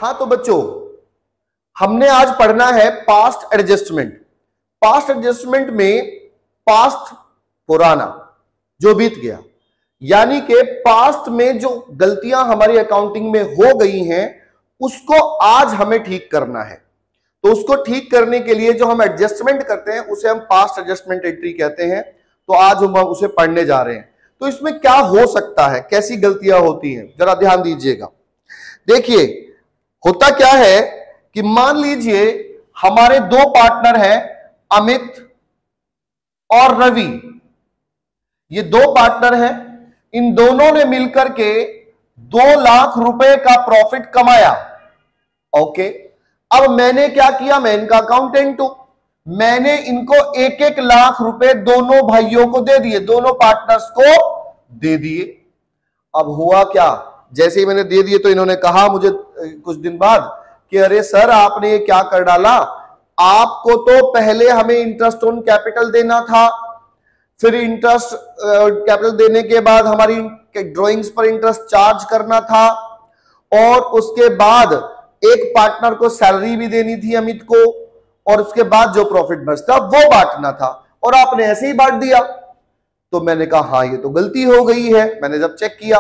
हाँ तो बच्चों, हमने आज पढ़ना है पास्ट एडजस्टमेंट। पास्ट एडजस्टमेंट में पास्ट पुराना जो बीत गया, यानी कि पास्ट में जो गलतियां हमारी अकाउंटिंग में हो गई हैं उसको आज हमें ठीक करना है। तो उसको ठीक करने के लिए जो हम एडजस्टमेंट करते हैं उसे हम पास्ट एडजस्टमेंट एंट्री कहते हैं। तो आज हम उसे पढ़ने जा रहे हैं। तो इसमें क्या हो सकता है, कैसी गलतियां होती हैं, जरा ध्यान दीजिएगा। देखिए होता क्या है कि मान लीजिए हमारे दो पार्टनर हैं, अमित और रवि। ये दो पार्टनर हैं, इन दोनों ने मिलकर के 2 लाख रुपए का प्रॉफिट कमाया। ओके, अब मैंने क्या किया, मैं इनका अकाउंटेंट हूं, मैंने इनको 1-1 लाख रुपए दोनों भाइयों को दे दिए, दोनों पार्टनर्स को दे दिए। अब हुआ क्या, जैसे ही मैंने दे दिए तो इन्होंने कहा मुझे कुछ दिन बाद कि अरे सर आपने ये क्या कर डाला, आपको तो पहले हमें इंटरेस्ट ऑन कैपिटल देना था, फिर इंटरेस्ट कैपिटल देने के बाद हमारी ड्राइंग्स पर इंटरेस्ट चार्ज करना था, और उसके बाद एक पार्टनर को सैलरी भी देनी थी अमित को, और उसके बाद जो प्रॉफिट बचता वो बांटना था, और आपने ऐसे ही बांट दिया। तो मैंने कहा हाँ ये तो गलती हो गई है। मैंने जब चेक किया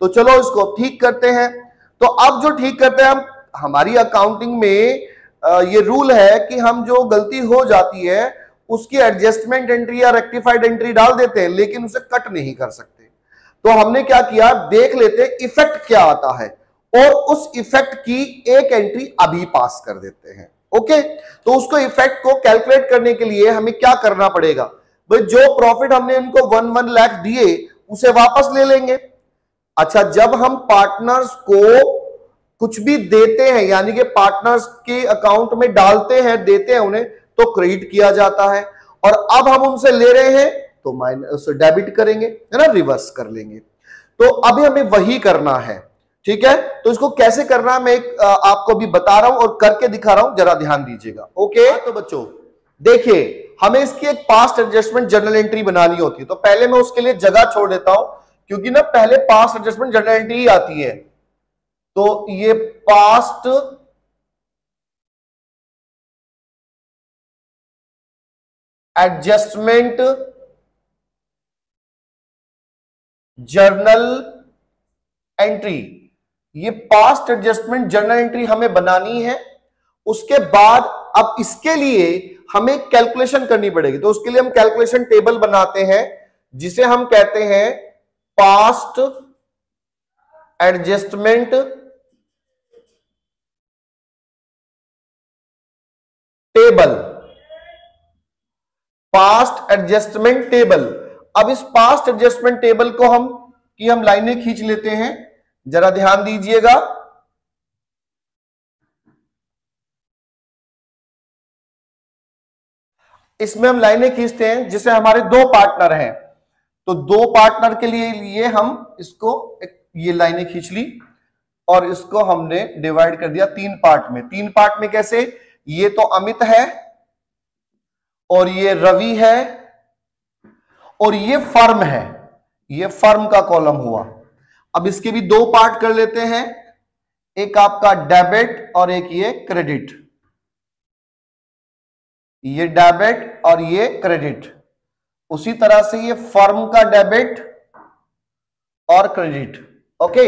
तो चलो इसको ठीक करते हैं। तो अब जो ठीक करते हैं, हम हमारी अकाउंटिंग में ये रूल है कि हम जो गलती हो जाती है उसकी एडजस्टमेंट एंट्री या रेक्टिफाइड एंट्री डाल देते हैं, लेकिन उसे कट नहीं कर सकते। तो हमने क्या किया, देख लेते इफेक्ट क्या आता है, और उस इफेक्ट की एक एंट्री अभी पास कर देते हैं। ओके, तो उसको इफेक्ट को कैलकुलेट करने के लिए हमें क्या करना पड़ेगा, भाई जो प्रॉफिट हमने इनको 1 लाख दिए उसे वापस ले लेंगे। अच्छा, जब हम पार्टनर्स को कुछ भी देते हैं, यानी कि पार्टनर्स के अकाउंट में डालते हैं, देते हैं उन्हें, तो क्रेडिट किया जाता है, और अब हम उनसे ले रहे हैं तो माइनस डेबिट करेंगे, है ना, रिवर्स कर लेंगे। तो अभी हमें वही करना है, ठीक है। तो इसको कैसे करना है मैं आपको भी बता रहा हूं और करके दिखा रहा हूं, जरा ध्यान दीजिएगा। ओके, तो बच्चों देखिए हमें इसकी एक पास्ट एडजस्टमेंट जर्नल एंट्री बनानी होती है। तो पहले मैं उसके लिए जगह छोड़ देता हूं, क्योंकि ना पहले पास्ट एडजस्टमेंट जर्नल एंट्री ही आती है। तो ये पास्ट एडजस्टमेंट जर्नल एंट्री, ये पास्ट एडजस्टमेंट जर्नल एंट्री हमें बनानी है। उसके बाद अब इसके लिए हमें कैलकुलेशन करनी पड़ेगी। तो उसके लिए हम कैलकुलेशन टेबल बनाते हैं, जिसे हम कहते हैं past adjustment table. Past adjustment table. अब इस पास्ट एडजस्टमेंट टेबल को हम लाइनें खींच लेते हैं, जरा ध्यान दीजिएगा। इसमें हम लाइनें खींचते हैं, जिसे हमारे दो पार्टनर हैं। तो दो पार्टनर के लिए हम इसको ये लाइनें खींच ली, और इसको हमने डिवाइड कर दिया 3 पार्ट में। 3 पार्ट में कैसे, ये तो अमित है, और ये रवि है, और ये फर्म है, ये फर्म का कॉलम हुआ। अब इसके भी 2 पार्ट कर लेते हैं, एक आपका डेबिट और एक ये क्रेडिट। ये डेबिट और ये क्रेडिट। उसी तरह से ये फर्म का डेबिट और क्रेडिट। ओके,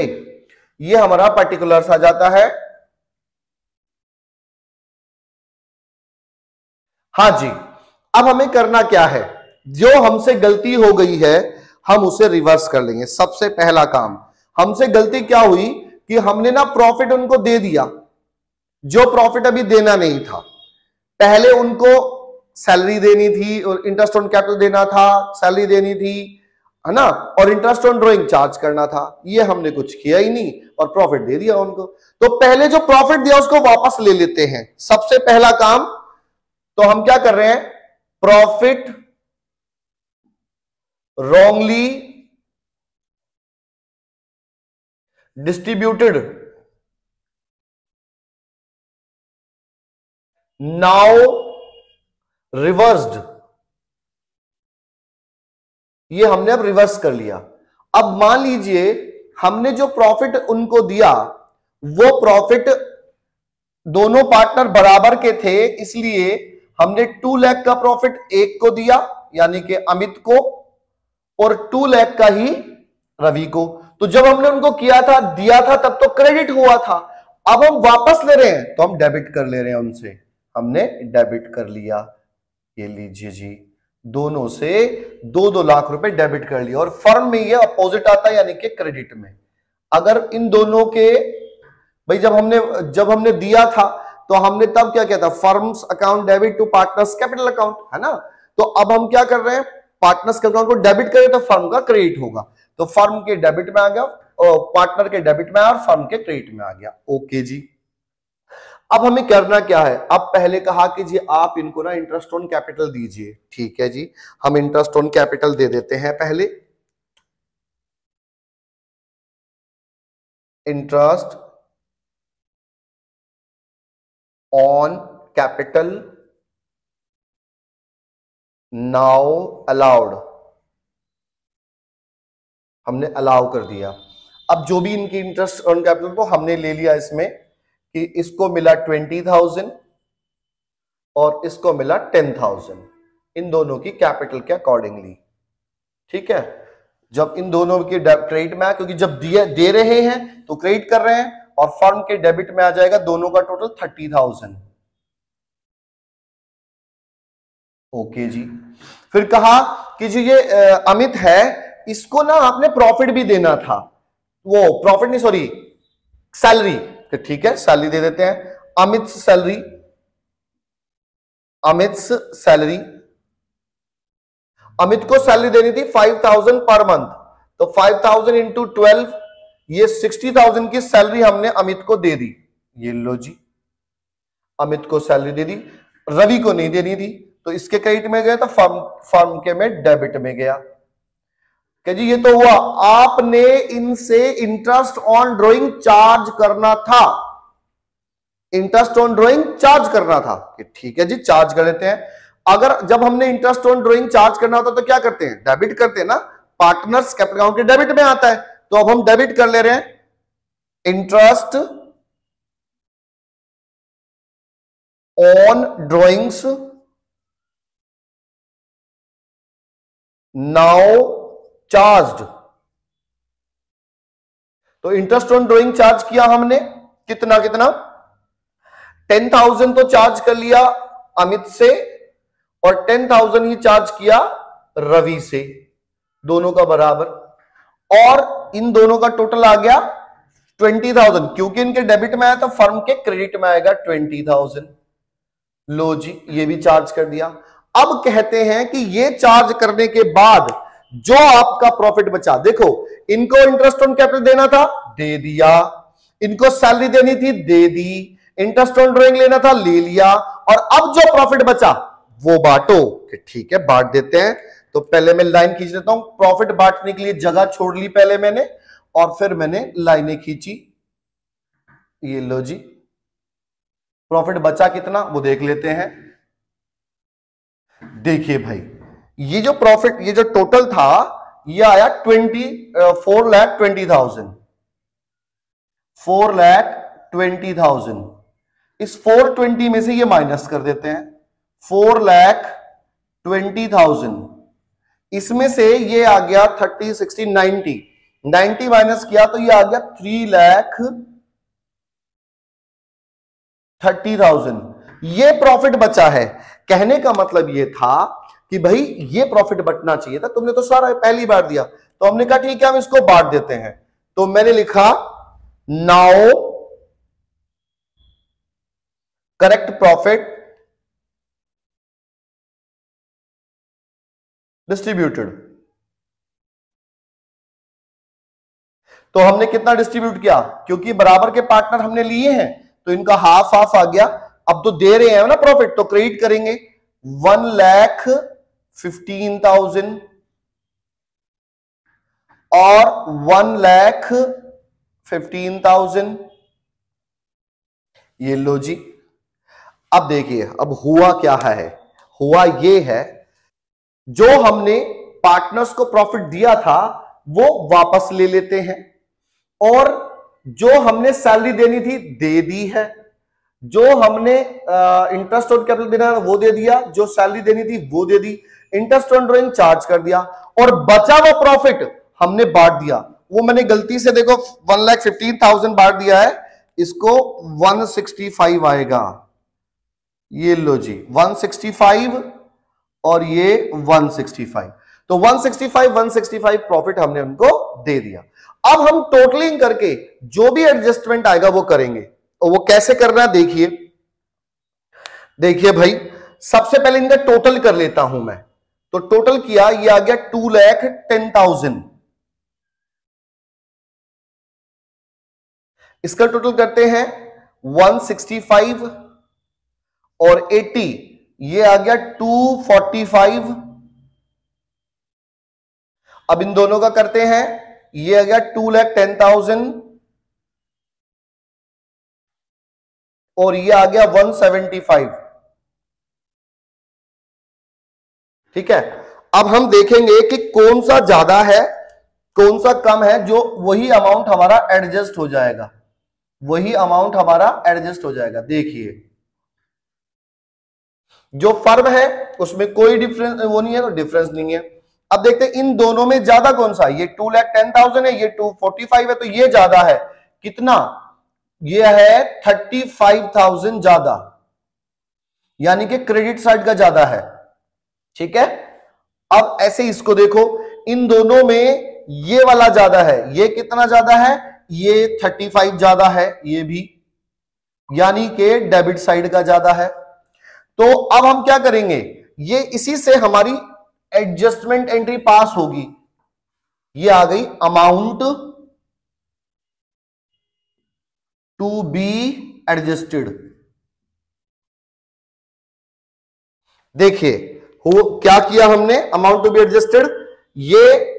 ये हमारा पर्टिकुलर्स आ जाता है। हाँ जी, अब हमें करना क्या है, जो हमसे गलती हो गई है हम उसे रिवर्स कर लेंगे। सबसे पहला काम, हमसे गलती क्या हुई कि हमने ना प्रॉफिट उनको दे दिया, जो प्रॉफिट अभी देना नहीं था। पहले उनको सैलरी देनी थी, और इंटरेस्ट ऑन कैपिटल देना था, सैलरी देनी थी, है ना, और इंटरेस्ट ऑन ड्राइंग चार्ज करना था। ये हमने कुछ किया ही नहीं और प्रॉफिट दे दिया उनको। तो पहले जो प्रॉफिट दिया उसको वापस ले लेते हैं, सबसे पहला काम। तो हम क्या कर रहे हैं, profit wrongly distributed now reversed, ये हमने अब रिवर्स कर लिया। अब मान लीजिए हमने जो प्रॉफिट उनको दिया वो प्रॉफिट दोनों पार्टनर बराबर के थे, इसलिए हमने 2 लाख का प्रॉफिट एक को दिया यानी कि अमित को, और 2 लाख का ही रवि को। तो जब हमने उनको किया था, दिया था, तब तो क्रेडिट हुआ था। अब हम वापस ले रहे हैं तो हम डेबिट कर ले रहे हैं उनसे, हमने डेबिट कर लिया। ये लीजिए जी, दोनों से 2-2 लाख रुपए डेबिट कर लिया, और फर्म में ये अपोजिट आता है यानी कि क्रेडिट में। अगर इन दोनों के भाई जब हमने दिया था तो हमने तब क्या किया था, firm's account debit to partners capital account, है ना। तो अब हम क्या कर रहे हैं, पार्टनर्स के अकाउंट को डेबिट करें तो फर्म का क्रेडिट होगा। तो फर्म के डेबिट में आ गया, पार्टनर के डेबिट में आया और फर्म के क्रेडिट में आ गया। ओके जी। अब हमें करना क्या है, अब पहले कहा कि जी आप इनको ना इंटरेस्ट ऑन कैपिटल दीजिए। ठीक है जी, हम इंटरेस्ट ऑन कैपिटल दे देते हैं पहले। Interest on capital now allowed, हमने अलाउ कर दिया। अब जो भी इनकी इंटरेस्ट ऑन कैपिटल तो हमने ले लिया इसमें कि इसको मिला 20,000 और इसको मिला 10,000, इन दोनों की कैपिटल के अकॉर्डिंगली। ठीक है, जब इन दोनों की क्रेडिट में आया, क्योंकि जब दे रहे हैं तो क्रेडिट कर रहे हैं, और फर्म के डेबिट में आ जाएगा दोनों का टोटल 30,000। ओके जी। फिर कहा कि जी ये अमित है, इसको ना आपने प्रॉफिट भी देना था, वो प्रॉफिट नहीं सॉरी सैलरी, तो ठीक है सैलरी दे देते हैं। अमित सैलरी, अमित को सैलरी देनी थी 5,000 पर मंथ, तो 5,000 इंटू 12, ये 60,000 की सैलरी हमने अमित को दे दी। ये लो जी, अमित को सैलरी दे दी, रवि को नहीं देनी थी, तो इसके क्रेडिट में गया, तो फर्म के में डेबिट में गया। कि जी ये तो हुआ, आपने इनसे इंटरेस्ट ऑन ड्रॉइंग चार्ज करना था, इंटरेस्ट ऑन ड्रॉइंग चार्ज करना था। ठीक है जी, चार्ज कर लेते हैं। अगर जब हमने इंटरेस्ट ऑन ड्रॉइंग चार्ज करना होता तो क्या करते हैं, डेबिट करते हैं ना, पार्टनर्स कैपिटल अकाउंट के डेबिट में आता है, तो अब हम डेबिट कर ले रहे हैं, interest on drawings now charged. तो इंटरेस्ट ऑन ड्रॉइंग चार्ज किया हमने, कितना 10,000 तो चार्ज कर लिया अमित से, और 10,000 ही चार्ज किया रवि से, दोनों का बराबर, और इन दोनों का टोटल आ गया 20,000, क्योंकि इनके डेबिट में आया तो फर्म के क्रेडिट में आएगा 20,000। लो जी, ये भी चार्ज कर दिया। अब कहते हैं कि ये चार्ज करने के बाद जो आपका प्रॉफिट बचा, देखो इनको इंटरेस्ट ऑन कैपिटल देना था, दे दिया, इनको सैलरी देनी थी, दे दी, इंटरेस्ट ऑन ड्रॉइंग लेना था, ले लिया, और अब जो प्रॉफिट बचा वो बांटो। ठीक है, बांट देते हैं। तो पहले मैं लाइन खींच देता हूं, प्रॉफिट बांटने के लिए जगह छोड़ ली पहले मैंने, और फिर मैंने लाइनें खींची। ये लो जी, प्रॉफिट बचा कितना वो देख लेते हैं। देखिए भाई, ये जो प्रॉफिट, ये जो टोटल था, ये आया 4,20,000, 4,20,000। इस 420 में से ये माइनस कर देते हैं, 4,20,000, इसमें से ये आ गया 30, 60, 90 माइनस किया तो ये आ गया 3,30,000। ये प्रॉफिट बचा है। कहने का मतलब ये था कि भाई ये प्रॉफिट बचना चाहिए था, तुमने तो सारा पहली बार दिया, तो हमने कहा ठीक है हम इसको बांट देते हैं। तो मैंने लिखा नाउ करेक्ट प्रॉफिट डिस्ट्रीब्यूटेड। तो हमने कितना डिस्ट्रीब्यूट किया, क्योंकि बराबर के पार्टनर हमने लिए हैं तो इनका हाफ हाफ आ गया। अब तो दे रहे हैं ना प्रॉफिट, तो क्रेडिट करेंगे 1,15,000 और 1,15,000। ये लो जी। अब देखिए अब हुआ क्या है, हुआ ये है, जो हमने पार्टनर्स को प्रॉफिट दिया था वो वापस ले लेते हैं, और जो हमने सैलरी देनी थी दे दी है, जो हमने इंटरेस्ट ऑन कैपिटल देना है वो दे दिया, जो सैलरी देनी थी वो दे दी, इंटरेस्ट ऑन ड्राइंग चार्ज कर दिया, और बचा हुआ प्रॉफिट हमने बांट दिया। वो मैंने गलती से देखो 1,15,000 बांट दिया है, इसको 165 आएगा। ये लो जी 165 और ये 165, तो 165 प्रॉफिट हमने उनको दे दिया। अब हम टोटलिंग करके जो भी एडजस्टमेंट आएगा वो करेंगे। और वो कैसे करना है देखिए, देखिए भाई सबसे पहले इनका टोटल कर लेता हूं मैं। तो टोटल किया, ये आ गया 2,10,000। इसका टोटल करते हैं 165 और 80, ये आ गया 245। अब इन दोनों का करते हैं, ये आ गया 2,10,000 और ये आ गया 175। ठीक है, अब हम देखेंगे कि कौन सा ज्यादा है कौन सा कम है, जो वही अमाउंट हमारा एडजस्ट हो जाएगा, वही अमाउंट हमारा एडजस्ट हो जाएगा। देखिए जो फर्म है उसमें कोई डिफरेंस वो नहीं है, तो डिफरेंस नहीं है। अब देखते हैं इन दोनों में ज्यादा कौन सा, ये 2,10,000 है, ये 245 है, तो ये ज्यादा है कितना, ये है 35,000 ज्यादा, यानी कि क्रेडिट साइड का ज्यादा है। ठीक है, अब ऐसे इसको देखो, इन दोनों में ये वाला ज्यादा है, ये कितना ज्यादा है, ये 35 ज्यादा है, ये भी, यानी कि डेबिट साइड का ज्यादा है। तो अब हम क्या करेंगे, ये इसी से हमारी एडजस्टमेंट एंट्री पास होगी। ये आ गई अमाउंट टू बी एडजस्टेड। देखिए वो क्या किया हमने, अमाउंट टू बी एडजस्टेड, ये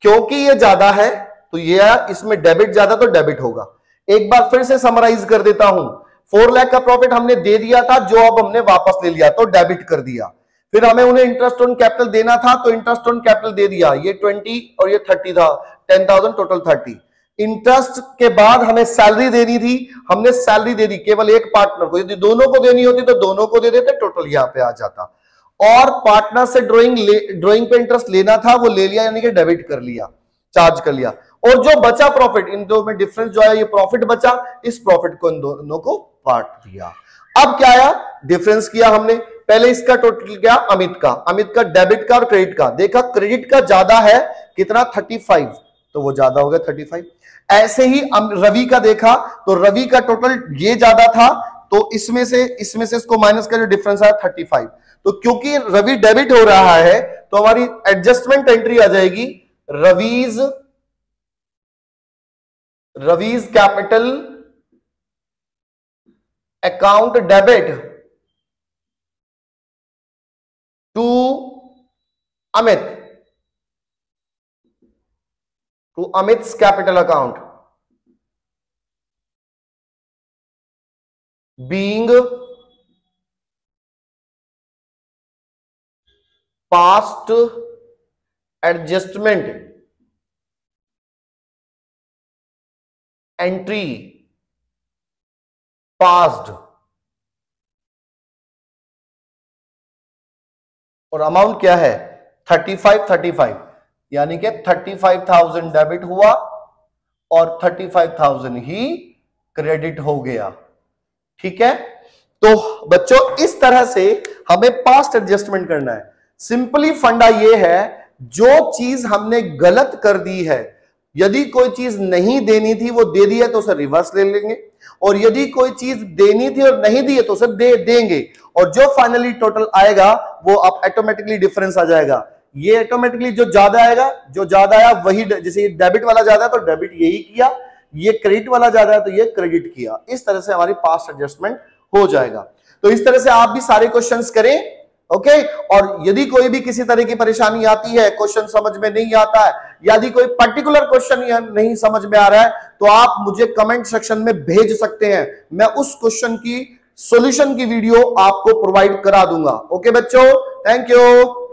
क्योंकि ये ज्यादा है तो ये इसमें डेबिट ज्यादा, तो डेबिट होगा। एक बार फिर से समराइज कर देता हूं, 4 लाख का प्रॉफिट हमने दे दिया था, जो अब हमने वापस ले लिया तो डेबिट कर दिया। फिर हमें उन्हें इंटरेस्ट ऑन कैपिटल देना था, तो इंटरेस्ट ऑन कैपिटल दे दिया, ये 20 और ये 30 था, 10,000 टोटल 30। इंटरेस्ट के बाद हमें सैलरी देनी थी, हमने सैलरी दे दी केवल एक पार्टनर को, यदि दोनों को देनी होती तो दोनों को दे देते, टोटल यहां पे आ जाता। और पार्टनर से ड्राइंग पे इंटरेस्ट लेना था, वो ले लिया, यानी कि डेबिट कर लिया, चार्ज कर लिया। और जो बचा प्रॉफिट, इन दो में डिफरेंस जो है, ये प्रॉफिट बचा, इस प्रॉफिट को इन दोनों को बांट दिया। अब क्या आया, डिफरेंस किया हमने, पहले इसका टोटल क्या, अमित का डेबिट का और क्रेडिट का, देखा क्रेडिट का ज्यादा है कितना, 35, तो वो ज्यादा हो गया 35। ऐसे ही रवि का देखा, तो रवि का टोटल ये ज्यादा था, तो इसमें से इसको माइनस का जो डिफरेंस आया 35। तो क्योंकि रवि डेबिट हो रहा है तो हमारी एडजस्टमेंट एंट्री आ जाएगी Ravi's capital account debit to Amit's capital account being past adjustment entry passed, और अमाउंट क्या है 35, यानी कि 35,000 डेबिट हुआ और 35,000 ही क्रेडिट हो गया। ठीक है, तो बच्चों इस तरह से हमें पास्ट एडजस्टमेंट करना है। सिंपली फंडा ये है, जो चीज हमने गलत कर दी है, यदि कोई चीज नहीं देनी थी वो दे दी है तो उसे रिवर्स ले लेंगे, और यदि कोई चीज देनी थी और नहीं दी है तो उसे दे देंगे, और जो फाइनली टोटल आएगा वो अब ऑटोमेटिकली डिफरेंस आ जाएगा। ये ऑटोमेटिकली जो ज्यादा आएगा, जो ज्यादा आया वही, जैसे ये डेबिट वाला ज्यादा है तो डेबिट यही किया, ये क्रेडिट वाला ज्यादा है तो ये क्रेडिट किया। इस तरह से हमारी पास्ट एडजस्टमेंट हो जाएगा। तो इस तरह से आप भी सारे क्वेश्चंस करें, ओके। और यदि कोई भी किसी तरह की परेशानी आती है, क्वेश्चन समझ में नहीं आता है, यदि कोई पर्टिकुलर क्वेश्चन नहीं समझ में आ रहा है, तो आप मुझे कमेंट सेक्शन में भेज सकते हैं, मैं उस क्वेश्चन की सॉल्यूशन की वीडियो आपको प्रोवाइड करा दूंगा। ओके बच्चों, थैंक यू।